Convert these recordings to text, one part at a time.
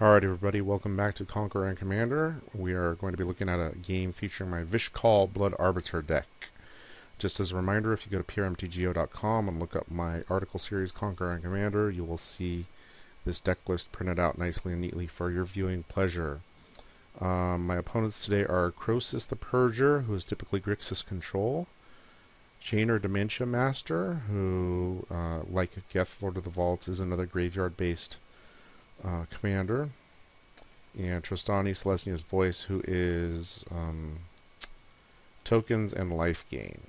Alright everybody, welcome back to Conqueror and Commander. We are going to be looking at a game featuring my Vish Kal Blood Arbiter deck. Just as a reminder, if you go to puremtgo.com and look up my article series Conqueror and Commander, you will see this deck list printed out nicely and neatly for your viewing pleasure. My opponents today are Crosis the Purger, who is typically Grixis control, Chainer Dementia Master, who, like Geth Lord of the Vaults, is another graveyard-based commander, and Trostani, Celestia's Voice, who is tokens and life gain.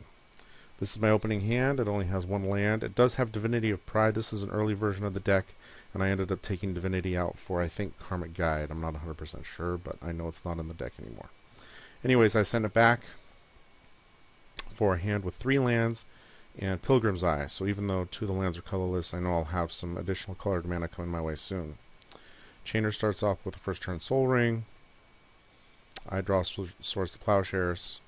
This is my opening hand. It only has one land. It does have Divinity of Pride. This is an early version of the deck, and I ended up taking Divinity out for, I think, Karmic Guide. I'm not 100% sure, but I know it's not in the deck anymore. Anyways, I sent it back for a hand with 3 lands and Pilgrim's Eye. So even though 2 of the lands are colorless, I know I'll have some additional colored mana coming my way soon. Chainer starts off with the first turn Soul Ring. I draw Swords to Plowshares.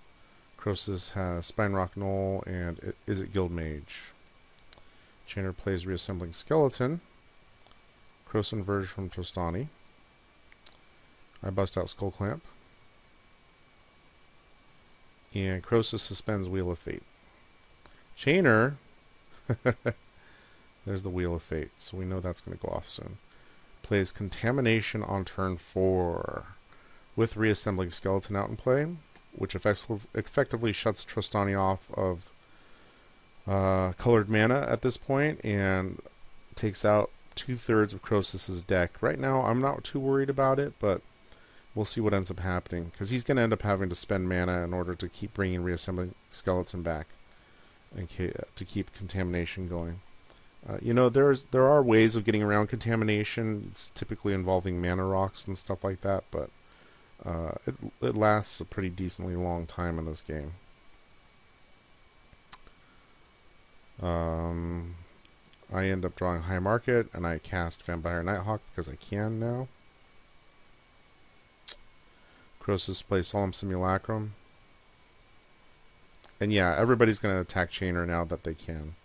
Crosis has Spinerock Knoll and Izzet Guildmage. Chainer plays Reassembling Skeleton. Croson Verge from Trostani. I bust out Skull Clamp. And Crosis suspends Wheel of Fate. Chainer, there's the Wheel of Fate, so we know that's going to go off soon. Plays Contamination on turn 4 with Reassembling Skeleton out in play, which effectively shuts Trostani off of colored mana at this point and takes out 2/3 of Crosis' deck. Right now, I'm not too worried about it, but we'll see what ends up happening, because he's going to end up having to spend mana in order to keep bringing Reassembling Skeleton back and to keep Contamination going. There are ways of getting around Contamination. It's typically involving mana rocks and stuff like that, but it lasts a pretty decently long time in this game. I end up drawing High Market, and I cast Vampire Nighthawk because I can now. Crosis plays Solemn Simulacrum. And yeah, everybody's going to attack Chainer now that they can.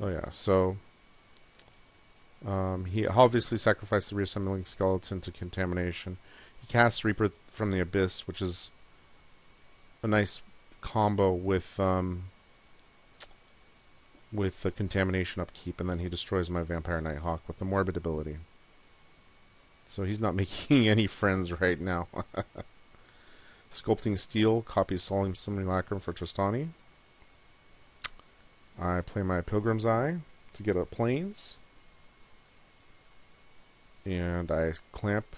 Oh yeah, so he obviously sacrificed the Reassembling Skeleton to Contamination. He casts Reaper from the Abyss, which is a nice combo with the Contamination upkeep, and then he destroys my Vampire Nighthawk with the Morbid ability. So he's not making any friends right now. Sculpting Steel copies Solemn Simulacrum for Trostani. I play my Pilgrim's Eye to get up Plains. And I clamp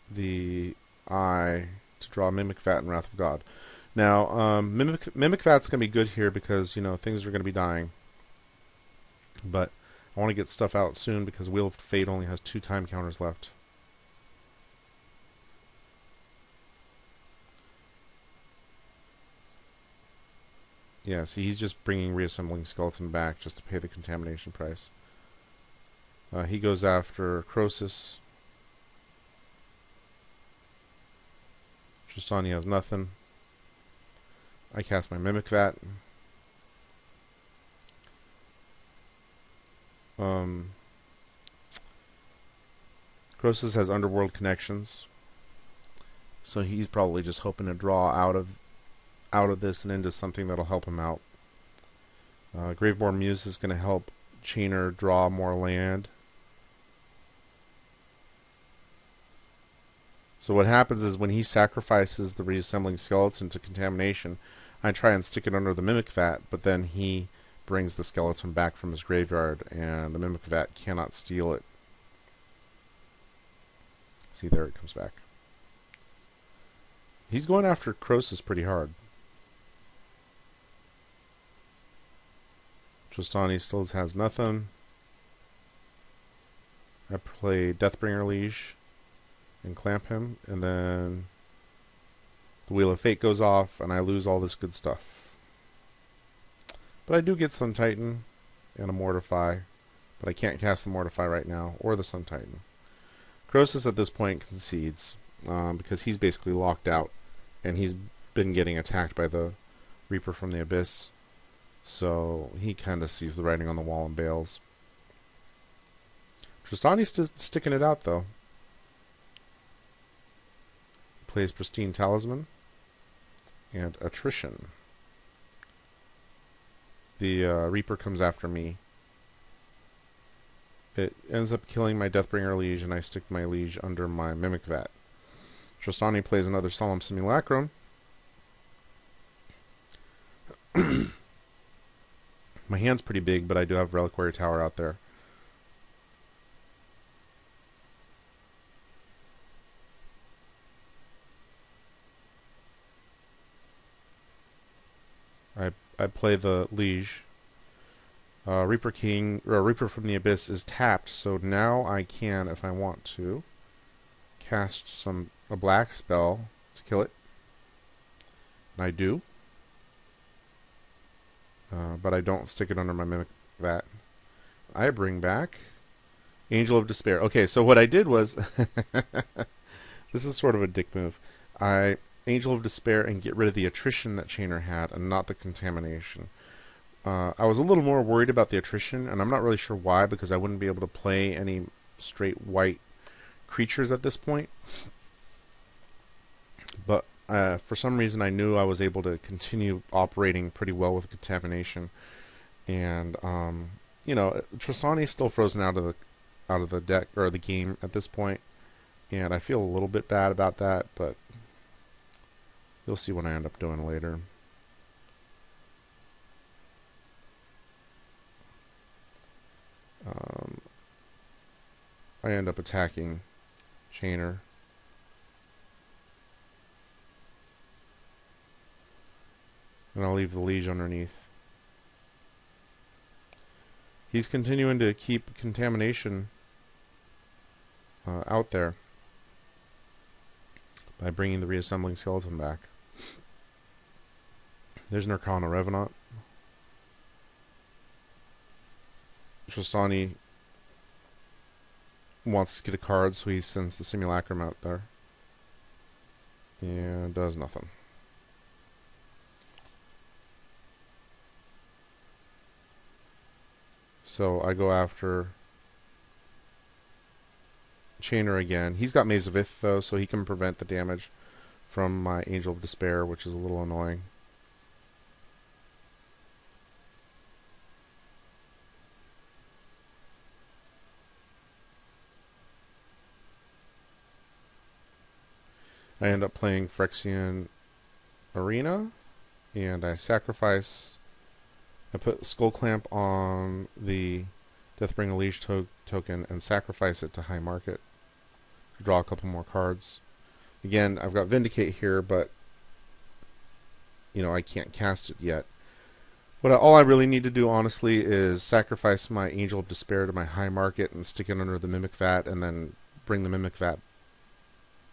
the Eye to draw Mimic Vat and Wrath of God. Now, Mimic Vat's going to be good here because, things are going to be dying. But I want to get stuff out soon because Wheel of Fate only has 2 time counters left. Yeah, see, he's just bringing Reassembling Skeleton back just to pay the Contamination price. He goes after Crosis. Trostani has nothing. I cast my Mimic Vat. Crosis has Underworld Connections, so he's probably just hoping to draw out of this and into something that'll help him out. Graveborn Muse is going to help Chainer draw more land. So what happens is when he sacrifices the Reassembling Skeleton to Contamination, I try and stick it under the Mimic Vat, but then he brings the skeleton back from his graveyard, and the Mimic Vat cannot steal it. See, there it comes back. He's going after Crosis pretty hard. Trostani still has nothing. I play Deathbringer Liege and clamp him, and then the Wheel of Fate goes off, and I lose all this good stuff. But I do get Sun Titan and a Mortify, but I can't cast the Mortify right now, or the Sun Titan. Crosis at this point concedes, because he's basically locked out, and he's been getting attacked by the Reaper from the Abyss. So he kind of sees the writing on the wall and bails. Trostani's sticking it out, though. Plays Pristine Talisman and Attrition. The Reaper comes after me. It ends up killing my Deathbringer Liege, and I stick my Liege under my Mimic Vat. Trostani plays another Solemn Simulacrum. My hand's pretty big, but I do have Reliquary Tower out there. I play the Liege. Reaper King, or Reaper from the Abyss is tapped, so now I can, if I want to, cast a black spell to kill it. And I do. But I don't stick it under my Mimic Vat. I bring back Angel of Despair. Okay, so what I did was this is sort of a dick move. I Angel of Despair and get rid of the attrition that Chainer had and not the contamination. I was a little more worried about the attrition, and I'm not really sure why, because I wouldn't be able to play any straight white creatures at this point. But for some reason I knew I was able to continue operating pretty well with contamination. And you know, Trostani's still frozen out of the deck or the game at this point, and I feel a little bit bad about that, but you'll see what I end up doing later. I end up attacking Chainer. And I'll leave the Liege underneath. He's continuing to keep contamination out there by bringing the Reassembling Skeleton back. There's an Arcana Revenant. Trostani wants to get a card, so he sends the Simulacrum out there. And does nothing. So I go after Chainer again. He's got Maze of Ith, though, so he can prevent the damage from my Angel of Despair, which is a little annoying. I end up playing Phyrexian Arena, and I sacrifice. I put Skull Clamp on the Deathbringer Liege token and sacrifice it to High Market to draw a couple more cards. Again, I've got Vindicate here, but you know, I can't cast it yet. All I really need to do, honestly, is sacrifice my Angel of Despair to my High Market and stick it under the Mimic Vat, and then bring the Mimic Vat,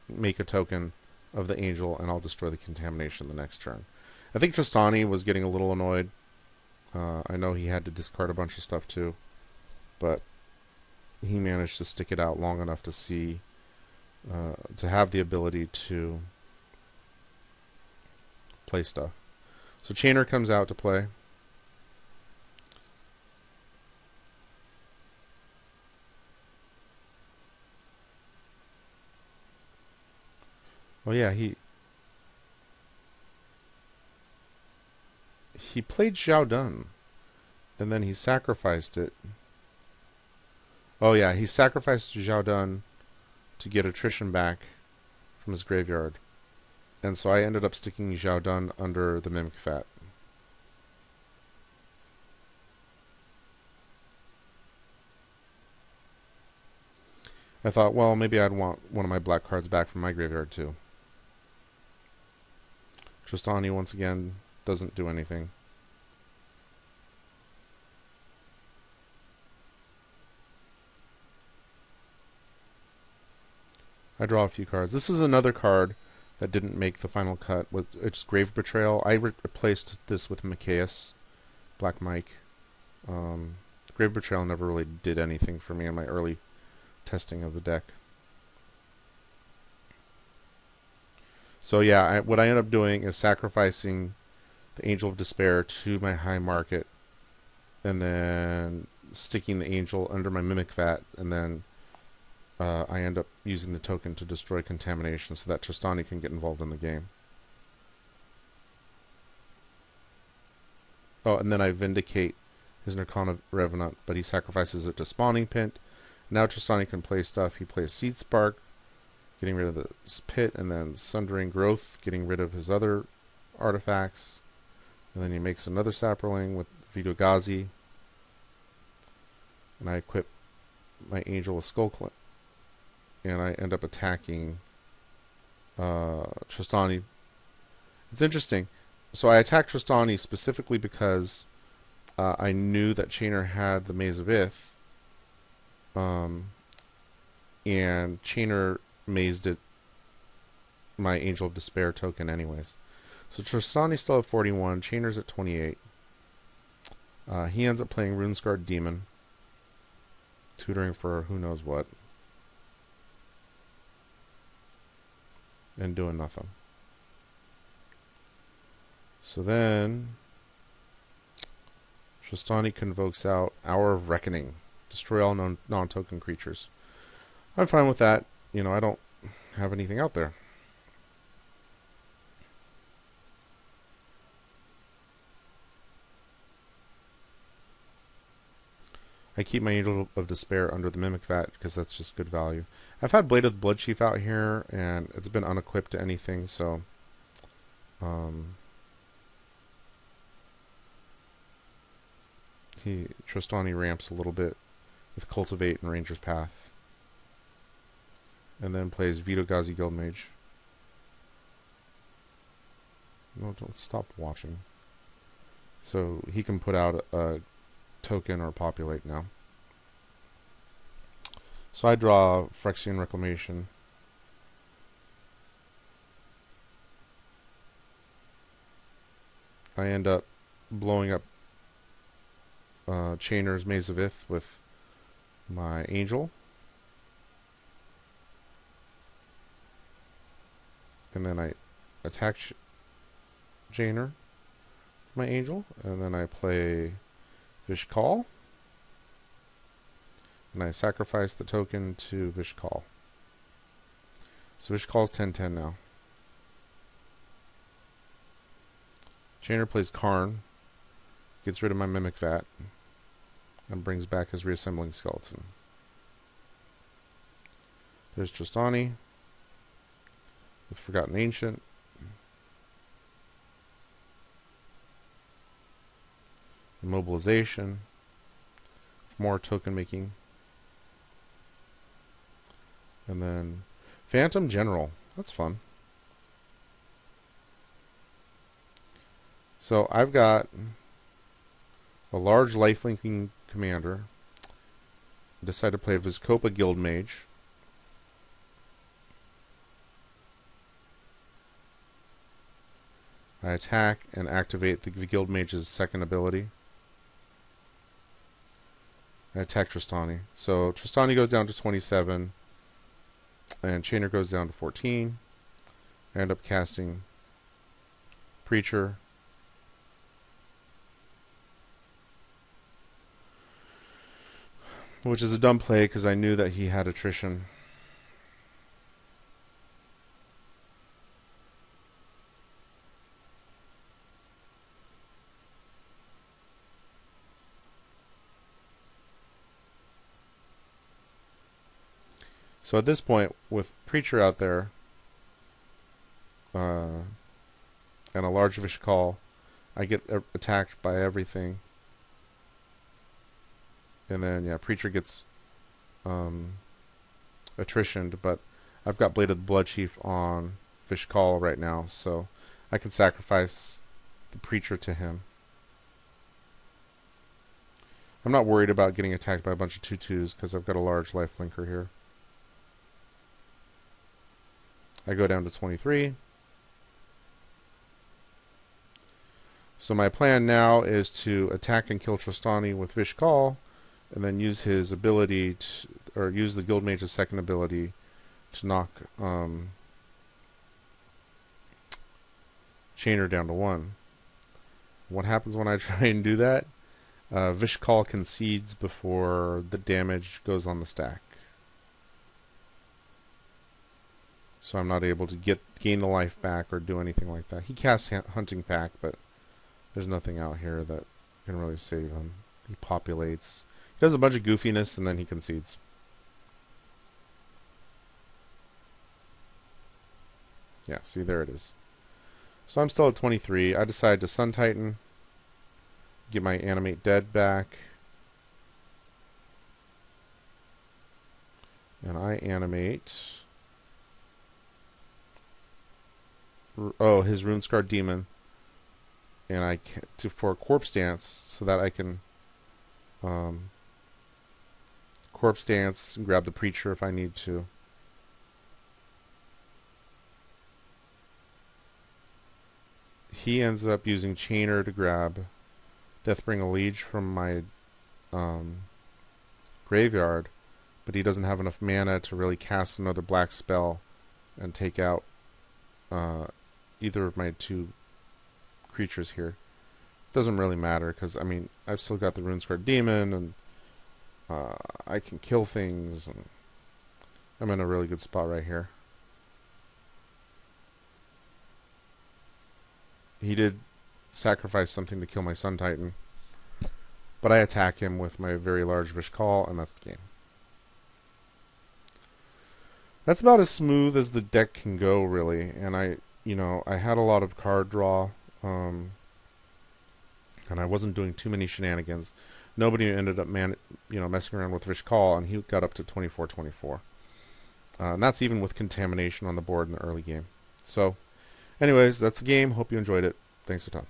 make a token of the Angel, and I'll destroy the contamination the next turn. I think Trostani was getting a little annoyed. I know he had to discard a bunch of stuff too, but he managed to stick it out long enough to see, to have the ability to play stuff. So Chainer comes out to play. Oh yeah, he played Xiao Dun, and then he sacrificed it. Oh yeah, he sacrificed Xiao Dun to get attrition back from his graveyard. And so I ended up sticking Xiao Dun under the Mimic Vat. I thought, well, maybe I'd want one of my black cards back from my graveyard too. Trostani, once again, doesn't do anything. I draw a few cards. This is another card that didn't make the final cut. It's Grave Betrayal. I replaced this with Micaeus, Black Mike. Grave Betrayal never really did anything for me in my early testing of the deck. So yeah, what I end up doing is sacrificing the Angel of Despair to my High Market, and then sticking the angel under my Mimic Vat, and then I end up using the token to destroy Contamination so that Trostani can get involved in the game. Oh, and then I Vindicate his Nirkana Revenant, but he sacrifices it to Spawning Pit. Now Trostani can play stuff. He plays Seed Spark, getting rid of the Pit, and then Sundering Growth, getting rid of his other artifacts. And then he makes another Saproling with Vito Gazi. And I equip my Angel with Skull Clip. And I end up attacking Trostani. It's interesting. So I attacked Trostani specifically because I knew that Chainer had the Maze of Ith. And Chainer mazed it my Angel of Despair token anyways. So Trostani's still at 41, Chainer's at 28. He ends up playing Runescarred Demon, tutoring for who knows what, and doing nothing. So then Trostani convokes out Hour of Reckoning, destroy all non-token creatures. I'm fine with that. You know, I don't have anything out there. I keep my Angel of Despair under the Mimic Vat because that's just good value. I've had Blade of the Bloodchief out here, and it's been unequipped to anything, so Trostani ramps a little bit with Cultivate and Ranger's Path. And then plays Vito Gazi Guildmage. No, don't stop watching. So he can put out a token or populate now. So I draw Phyrexian Reclamation. I end up blowing up Chainer's Maze of Ith with my Angel. And then I attack Chainer with my Angel. And then I play Vish Kal. And I sacrifice the token to Vish Kal. So Vish Kal's 10-10 now. Chainer plays Karn. Gets rid of my Mimic Vat. And brings back his Reassembling Skeleton. There's Trostani with Forgotten Ancient. Immobilization. More token making. And then Phantom General. That's fun. So I've got a large lifelinking commander. I decided to play Vizkopa Guildmage. I attack and activate the Guildmage's second ability. I attack Trostani. So Trostani goes down to 27. And Chainer goes down to 14. I end up casting Preacher. Which is a dumb play because I knew that he had attrition. So at this point, with Preacher out there, and a large Vish Kal, I get attacked by everything. And then, yeah, Preacher gets attritioned, but I've got Blade of the Bloodchief on Vish Kal right now, so I can sacrifice the Preacher to him. I'm not worried about getting attacked by a bunch of 2/2s because I've got a large lifelinker here. I go down to 23. So my plan now is to attack and kill Trostani with Vish Kal, and then use his ability to, or use the Guildmage's second ability to knock Chainer down to 1. What happens when I try and do that? Vish Kal concedes before the damage goes on the stack. So I'm not able to gain the life back or do anything like that. He casts Hunting Pack, but there's nothing out here that can really save him. He populates. He does a bunch of goofiness, and then he concedes. Yeah, see, there it is. So I'm still at 23. I decide to Sun Titan, get my Animate Dead back, and I animate... Oh, his Runescarred Demon, and for Corpse Dance, so that I can Corpse Dance and grab the Preacher if I need to. He ends up using Chainer to grab Deathbring a Liege from my graveyard, but he doesn't have enough mana to really cast another black spell and take out either of my two creatures here. Doesn't really matter, because, I mean, I've still got the Runescarred Demon, and I can kill things, and I'm in a really good spot right here. He did sacrifice something to kill my Sun Titan, but I attack him with my very large Vish Kal, and that's the game. That's about as smooth as the deck can go, really, and I had a lot of card draw, and I wasn't doing too many shenanigans. Nobody ended up messing around with Vish Kal, and he got up to 24-24. And that's even with Contamination on the board in the early game. So, anyways, that's the game. Hope you enjoyed it. Thanks a ton.